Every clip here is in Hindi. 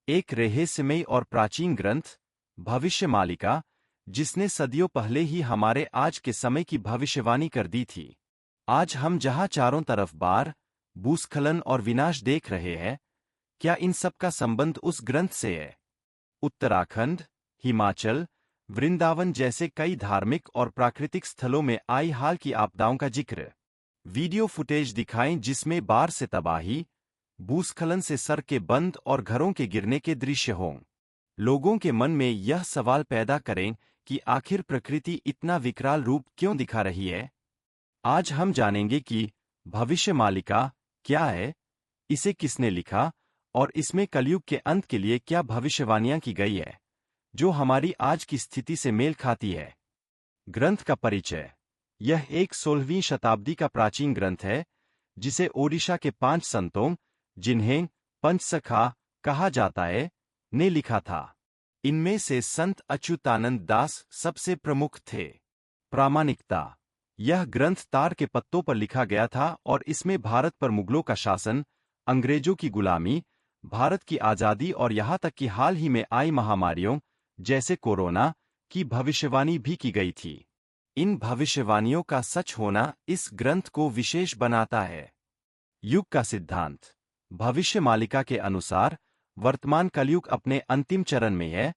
एक रहस्यमयी और प्राचीन ग्रंथ, भविष्यमालिका, जिसने सदियों पहले ही हमारे आज के समय की भविष्यवाणी कर दी थी। आज हम जहां चारों तरफ बाढ़, भूस्खलन और विनाश देख रहे हैं, क्या इन सब का संबंध उस ग्रंथ से है? उत्तराखंड, हिमाचल, वृंदावन जैसे कई धार्मिक और प्राकृतिक स्थलों में आई हाल की आपदाओं का जिक्र। वीडियो फुटेज दिखाएं जिसमें बाढ़ से तबाही, भूस्खलन से सड़कें बंद और घरों के गिरने के दृश्य हों। लोगों के मन में यह सवाल पैदा करें कि आखिर प्रकृति इतना विकराल रूप क्यों दिखा रही है। आज हम जानेंगे कि भविष्यमालिका क्या है, इसे किसने लिखा और इसमें कलयुग के अंत के लिए क्या भविष्यवाणियां की गई है, जो हमारी आज की स्थिति से मेल खाती है। ग्रंथ का परिचय। यह एक 16वीं शताब्दी का प्राचीन ग्रंथ है, जिसे ओडिशा के 5 संतों, जिन्हें पंचसखा कहा जाता है, ने लिखा था। इनमें से संत अच्युतानंद दास सबसे प्रमुख थे। प्रामाणिकता। यह ग्रंथ तार के पत्तों पर लिखा गया था और इसमें भारत पर मुगलों का शासन, अंग्रेजों की गुलामी, भारत की आज़ादी और यहाँ तक कि हाल ही में आई महामारियों, जैसे कोरोना, की भविष्यवाणी भी की गई थी। इन भविष्यवाणियों का सच होना इस ग्रंथ को विशेष बनाता है। युग का सिद्धांत। भविष्यमालिका के अनुसार वर्तमान कलयुग अपने अंतिम चरण में है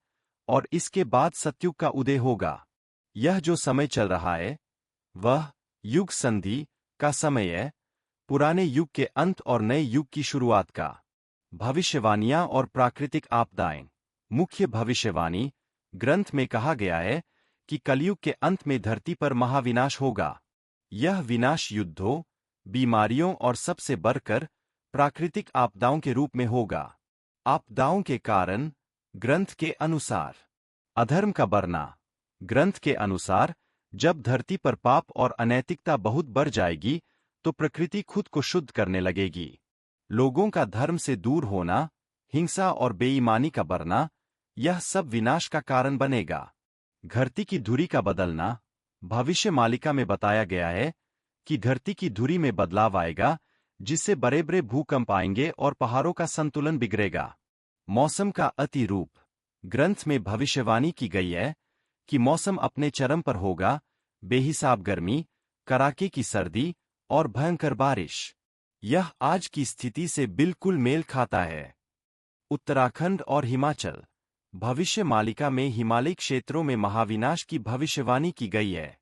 और इसके बाद सतयुग का उदय होगा। यह जो समय चल रहा है, वह युग संधि का समय है, पुराने युग के अंत और नए युग की शुरुआत का। भविष्यवाणियां और प्राकृतिक आपदाएं। मुख्य भविष्यवाणी। ग्रंथ में कहा गया है कि कलयुग के अंत में धरती पर महाविनाश होगा। यह विनाश युद्धों, बीमारियों और सबसे बढ़कर प्राकृतिक आपदाओं के रूप में होगा। आपदाओं के कारण। ग्रंथ के अनुसार अधर्म का बढ़ना। ग्रंथ के अनुसार जब धरती पर पाप और अनैतिकता बहुत बढ़ जाएगी तो प्रकृति खुद को शुद्ध करने लगेगी। लोगों का धर्म से दूर होना, हिंसा और बेईमानी का बढ़ना, यह सब विनाश का कारण बनेगा। धरती की धुरी का बदलना। भविष्यमालिका में बताया गया है कि धरती की धुरी में बदलाव आएगा, जिससे बड़े बड़े भूकंप आएंगे और पहाड़ों का संतुलन बिगड़ेगा। मौसम का अति रूप। ग्रंथ में भविष्यवाणी की गई है कि मौसम अपने चरम पर होगा, बेहिसाब गर्मी, कड़ाके की सर्दी और भयंकर बारिश। यह आज की स्थिति से बिल्कुल मेल खाता है। उत्तराखंड और हिमाचल। भविष्यमालिका में हिमालयी क्षेत्रों में महाविनाश की भविष्यवाणी की गई है।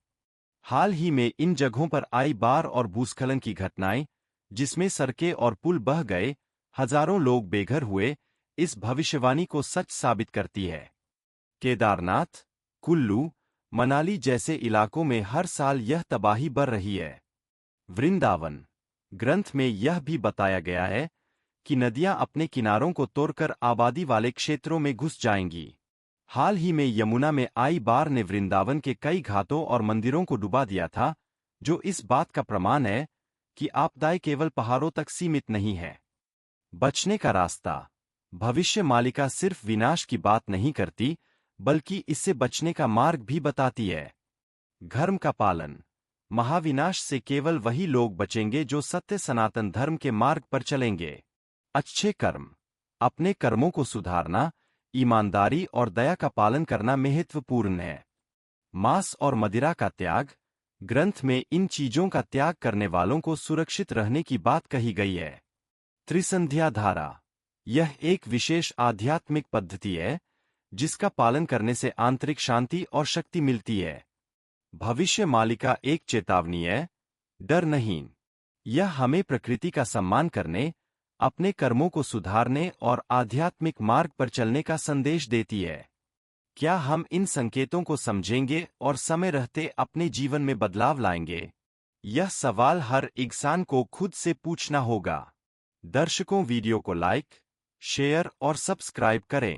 हाल ही में इन जगहों पर आई बाढ़ और भूस्खलन की घटनाएं, जिसमें सड़कें और पुल बह गए, हजारों लोग बेघर हुए, इस भविष्यवाणी को सच साबित करती है। केदारनाथ, कुल्लू, मनाली जैसे इलाकों में हर साल यह तबाही बढ़ रही है। वृंदावन। ग्रंथ में यह भी बताया गया है कि नदियां अपने किनारों को तोड़कर आबादी वाले क्षेत्रों में घुस जाएंगी। हाल ही में यमुना में आई बाढ़ ने वृंदावन के कई घाटों और मंदिरों को डुबा दिया था, जो इस बात का प्रमाण है कि आपदाएं केवल पहाड़ों तक सीमित नहीं है। बचने का रास्ता। भविष्यमालिका सिर्फ विनाश की बात नहीं करती, बल्कि इससे बचने का मार्ग भी बताती है। धर्म का पालन। महाविनाश से केवल वही लोग बचेंगे जो सत्य सनातन धर्म के मार्ग पर चलेंगे। अच्छे कर्म। अपने कर्मों को सुधारना, ईमानदारी और दया का पालन करना महत्वपूर्ण है। मांस और मदिरा का त्याग। ग्रंथ में इन चीजों का त्याग करने वालों को सुरक्षित रहने की बात कही गई है। त्रिसंध्या धारा। यह एक विशेष आध्यात्मिक पद्धति है, जिसका पालन करने से आंतरिक शांति और शक्ति मिलती है। भविष्यमालिका एक चेतावनी है, डर नहीं। यह हमें प्रकृति का सम्मान करने, अपने कर्मों को सुधारने और आध्यात्मिक मार्ग पर चलने का संदेश देती है। क्या हम इन संकेतों को समझेंगे और समय रहते अपने जीवन में बदलाव लाएंगे? यह सवाल हर इंसान को खुद से पूछना होगा। दर्शकों, वीडियो को लाइक, शेयर और सब्सक्राइब करें।